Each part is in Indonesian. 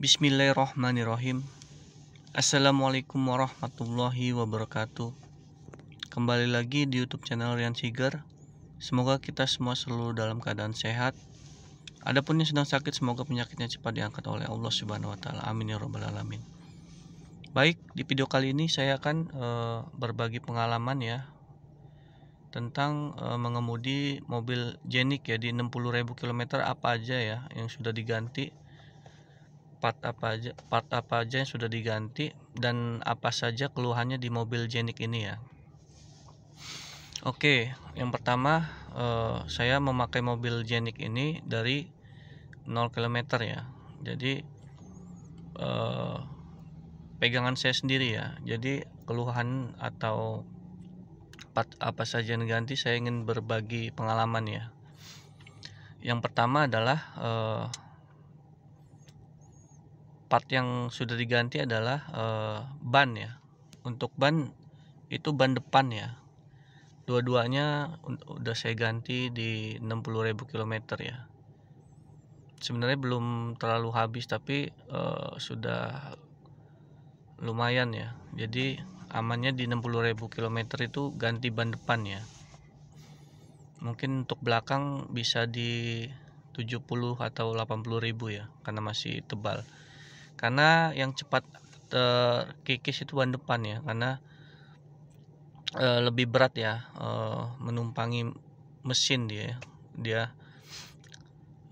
Bismillahirrahmanirrahim. Assalamualaikum warahmatullahi wabarakatuh. Kembali lagi di YouTube channel Rian Siger. Semoga kita semua selalu dalam keadaan sehat. Adapun yang sedang sakit, semoga penyakitnya cepat diangkat oleh Allah Subhanahu wa taala. Amin ya rabbal alamin. Baik, di video kali ini saya akan berbagi pengalaman ya tentang mengemudi mobil Jenik ya di 60.000 km apa aja ya yang sudah diganti, part apa aja yang sudah diganti, dan apa saja keluhannya di mobil Jenik ini ya. Oke, yang pertama saya memakai mobil Jenik ini dari 0 km ya. Jadi pegangan saya sendiri ya. Jadi keluhan atau part apa saja yang diganti, saya ingin berbagi pengalaman ya. Yang pertama adalah part yang sudah diganti adalah ban ya. Untuk ban itu ban depan ya. Dua-duanya udah saya ganti di 60.000 km ya. Sebenarnya belum terlalu habis, tapi sudah lumayan ya. Jadi amannya di 60.000 km itu ganti ban depan ya. Mungkin untuk belakang bisa di 70 atau 80.000 ya, karena masih tebal. Karena yang cepat terkikis itu ban depan ya, karena lebih berat ya, menumpangi mesin dia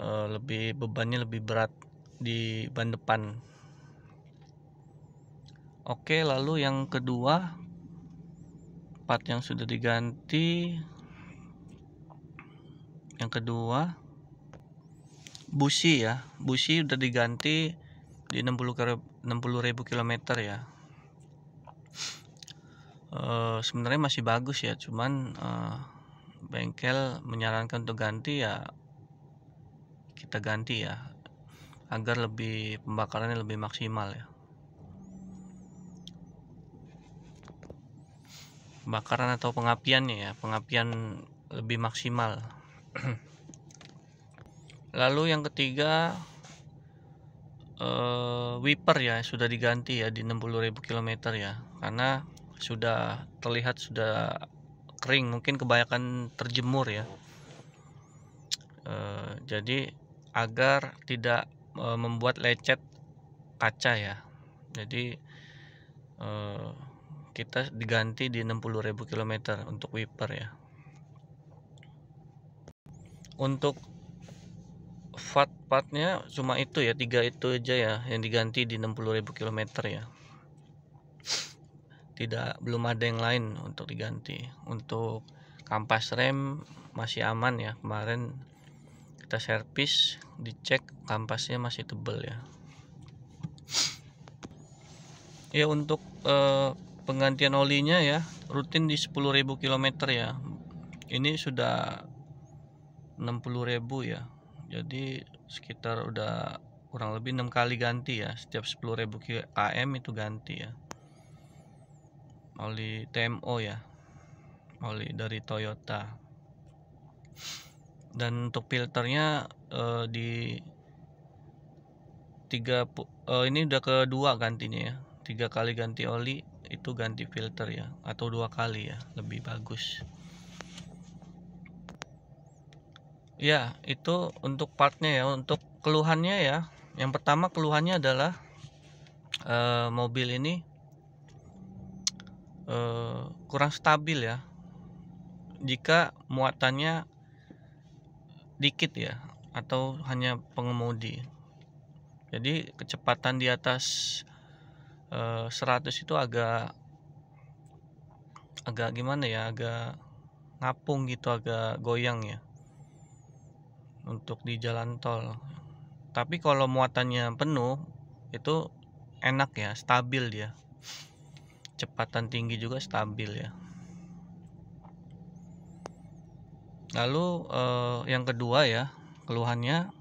lebih bebannya lebih berat di ban depan. Oke, lalu yang kedua, part yang sudah diganti, yang kedua busi ya. Busi udah diganti di 60.000 km ya. Sebenarnya masih bagus ya, cuman bengkel menyarankan untuk ganti ya, kita ganti ya, agar lebih pembakarannya lebih maksimal ya, pembakaran atau pengapiannya ya, pengapian lebih maksimal. Lalu yang ketiga, wiper ya sudah diganti ya di 60.000 km ya, karena sudah terlihat sudah kering, mungkin kebanyakan terjemur ya. Jadi agar tidak membuat lecet kaca ya, jadi kita diganti di 60.000 km untuk wiper ya. Untuk partnya cuma itu ya, 3 itu aja ya yang diganti di 60.000 km ya. Belum ada yang lain untuk diganti. Untuk kampas rem masih aman ya, kemarin kita servis, dicek kampasnya masih tebal ya. Ya, untuk penggantian olinya ya rutin di 10.000 km ya. Ini sudah 60.000 ya. Jadi sekitar udah kurang lebih 6 kali ganti ya. Setiap 10.000 km itu ganti ya. Oli TMO ya. Oli dari Toyota. Dan untuk filternya di 3 ini udah kedua gantinya ya. 3 kali ganti oli itu ganti filter ya, atau 2 kali ya, lebih bagus ya. Itu untuk partnya ya. Untuk keluhannya ya, yang pertama keluhannya adalah mobil ini kurang stabil ya jika muatannya dikit ya, atau hanya pengemudi. Jadi kecepatan di atas 100 itu agak gimana ya, agak ngapung gitu, agak goyang ya untuk di jalan tol. Tapi kalau muatannya penuh itu enak ya, stabil dia, kecepatan tinggi juga stabil ya. Lalu yang kedua ya, keluhannya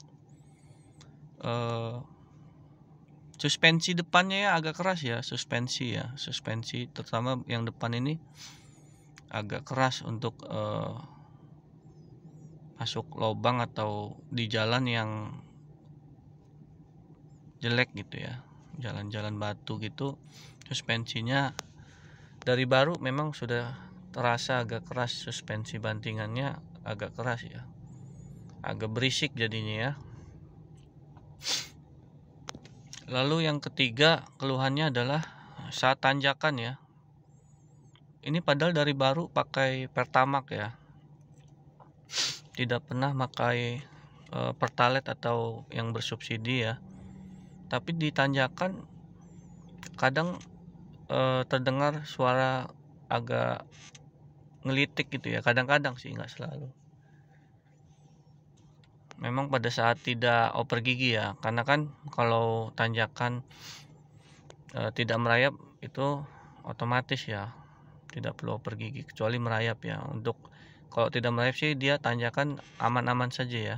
suspensi depannya ya agak keras ya, suspensi terutama yang depan ini agak keras untuk masuk lubang atau di jalan yang jelek gitu ya, jalan-jalan batu gitu. Suspensinya dari baru memang sudah terasa agak keras, suspensi bantingannya agak keras ya, agak berisik jadinya ya. Lalu yang ketiga keluhannya adalah saat tanjakan ya. Ini padahal dari baru pakai Pertamax ya, tidak pernah pakai Pertalite atau yang bersubsidi ya. Tapi di tanjakan kadang terdengar suara agak ngelitik gitu ya, kadang-kadang sih, nggak selalu. Memang pada saat tidak oper gigi ya, karena kan kalau tanjakan tidak merayap itu otomatis ya, tidak perlu oper gigi kecuali merayap ya. Untuk kalau tidak merayap sih dia tanjakan aman-aman saja ya,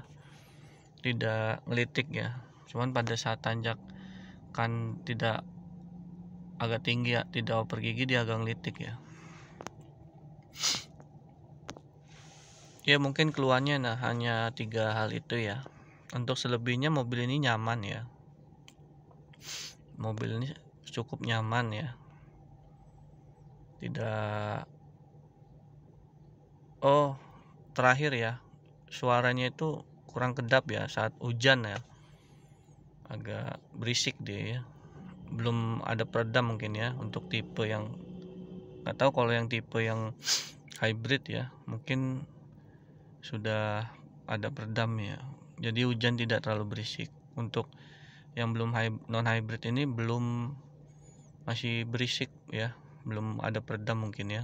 tidak ngelitik ya. Cuman pada saat tanjakan tidak agak tinggi ya, tidak oper gigi, dia agak ngelitik ya. Ya mungkin keluarnya hanya 3 hal itu ya. Untuk selebihnya mobil ini nyaman ya, mobil ini cukup nyaman ya, tidak. Oh, terakhir ya, suaranya itu kurang kedap ya saat hujan ya, agak berisik dia ya. Belum ada peredam mungkin ya, untuk tipe yang nggak tahu. Kalau yang tipe yang hybrid ya mungkin sudah ada peredam ya, jadi hujan tidak terlalu berisik. Untuk yang belum non hybrid ini belum, masih berisik ya, belum ada peredam mungkin ya.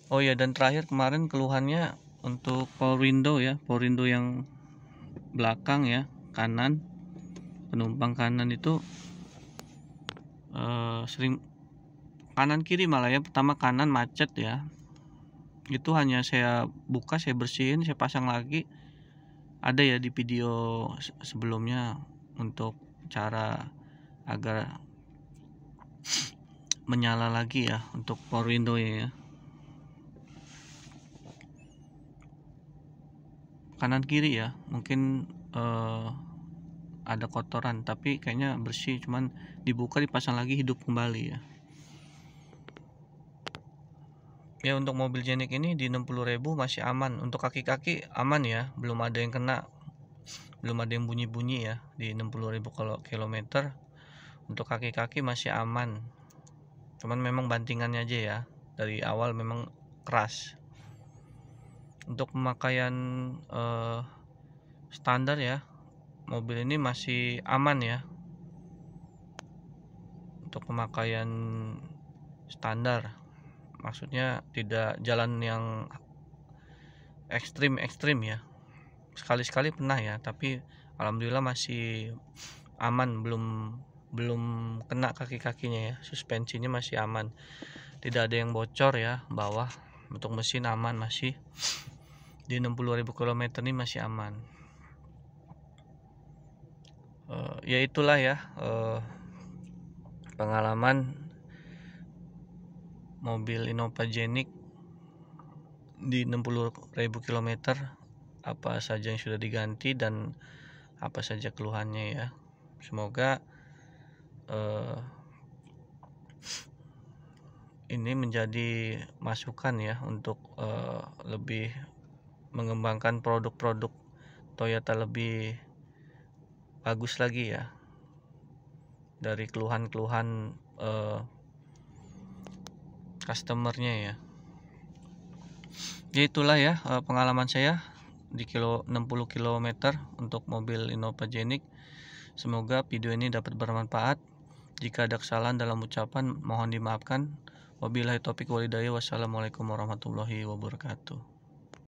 Oh ya, dan terakhir kemarin keluhannya untuk power window ya, power window yang belakang ya, kanan, penumpang kanan itu sering kanan kiri malah ya. Pertama kanan macet ya, itu hanya saya buka, saya bersihin, saya pasang lagi. Ada ya di video sebelumnya untuk cara agar menyala lagi ya untuk power window ya. Kanan kiri ya mungkin ada kotoran, tapi kayaknya bersih, cuman dibuka dipasang lagi hidup kembali ya. Ya untuk mobil Jenik ini di 60.000 masih aman. Untuk kaki-kaki aman ya, belum ada yang kena, belum ada yang bunyi-bunyi ya. Di 60.000 kilometer untuk kaki-kaki masih aman. Cuman memang bantingannya aja ya, dari awal memang keras. Untuk pemakaian standar ya, mobil ini masih aman ya. Untuk pemakaian standar, maksudnya tidak jalan yang ekstrim ya. Sekali-sekali pernah ya, tapi alhamdulillah masih aman, belum kena kaki-kakinya ya. Suspensinya masih aman, tidak ada yang bocor ya bawah. Untuk mesin aman, masih di 60.000 km ini masih aman. Ya itulah ya pengalaman mobil Innova Jenik di 60.000 km, apa saja yang sudah diganti dan apa saja keluhannya ya. Semoga ini menjadi masukan ya untuk lebih mengembangkan produk-produk Toyota lebih bagus lagi ya, dari keluhan-keluhan customernya ya. Ya itulah ya pengalaman saya di 60 km untuk mobil Innova Jenik. Semoga video ini dapat bermanfaat. Jika ada kesalahan dalam ucapan mohon dimaafkan. Wabillahi taufiq walhidayah. Wassalamualaikum warahmatullahi wabarakatuh.